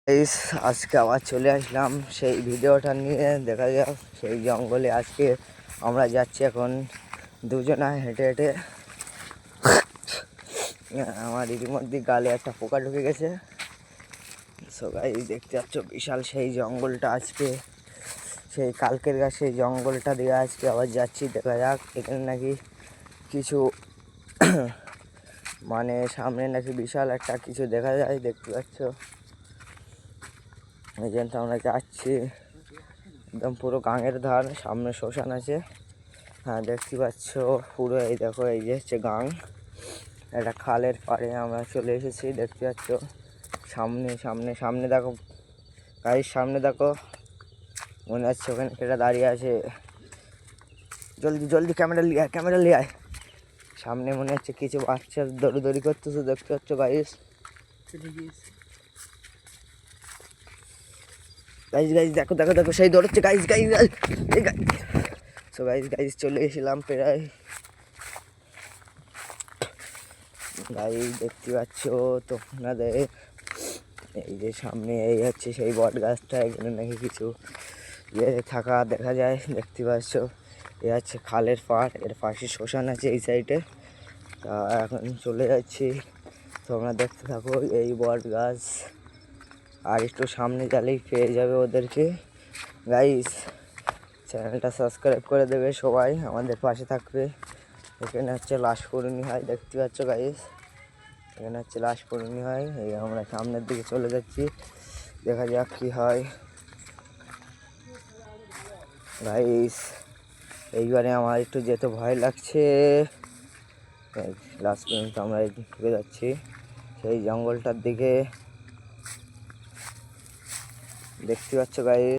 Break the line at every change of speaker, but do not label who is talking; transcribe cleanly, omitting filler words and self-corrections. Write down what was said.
Guys আজকে আবার চলে আসলাম সেই ভিডিওটা নিয়ে। দেখা যাক সেই জঙ্গলে আজকে আমরা যাচ্ছি। এখন দুজনা হেঁটে হেঁটে আমার ইতিমধ্যে গালে একটা পোকা ঢুকে গেছে। সো গাইস দেখতে পাচ্ছ বিশাল সেই জঙ্গলটা। আজকে সেই কালকের গা সেই জঙ্গলটা দিয়ে আজকে আবার যাচ্ছি। দেখা যাক এখানে নাকি কিছু মানে সামনে নাকি বিশাল একটা কিছু দেখা যায়। দেখতে পাচ্ছ এই জন্য আমরা যাচ্ছি একদম পুরো গাঙের ধার, সামনে শ্মশান আছে। হ্যাঁ দেখতে পাচ্ছ পুরো, এই দেখো এই যে হচ্ছে গাং, একটা খালের পাড়ে আমরা চলে এসেছি। দেখতে পাচ্ছ সামনে সামনে সামনে দেখো গাড়ির সামনে দেখো, মনে হচ্ছে ওখানে একটা দাঁড়িয়ে আছে। জলদি জলদি ক্যামেরা লিয়ে আয়। সামনে মনে হচ্ছে কিছু বাচ্চা দৌড়ি করতেছে। দেখতে পাচ্ছ গাইস, গাইস গাইস দেখো দেখো দেখো সেই দৌড়চ্ছে guys guys guys. So guys guys চলে এসেছিলাম প্রায়। গাইস দেখতে পাচ্ছ তো আপনাদের এই যে সামনে এই হচ্ছে সেই বট গাছটা। এখানে নাকি কিছু ইয়ে থাকা দেখা যায়। দেখতে পাচ্ছ এ হচ্ছে খালের পাড়, এর পাশে শ্মশান আছে এই সাইডে। তা এখন চলে যাচ্ছি, তোমরা দেখতে থাকো এই বট গাছ। আর একটু সামনে গেলেই পেয়ে যাবে ওদেরকে। গাইস চ্যানেলটা সাবস্ক্রাইব করে দেবে সবাই, আমাদের পাশে থাকবে। এখানে হচ্ছে লাশ পূরণী হয়। দেখতে পাচ্ছ গাইস, এখানে হচ্ছে লাশ পূরণী হয়। এই আমরা সামনের দিকে চলে যাচ্ছি, দেখা যাক কি হয়। গাইস এইবারে আমার একটু যেতে ভয় লাগছে। লাস্ট পর্যন্ত আমরা ঢুকে যাচ্ছি সেই জঙ্গলটার দিকে। দেখতে পাচ্ছ গাইস।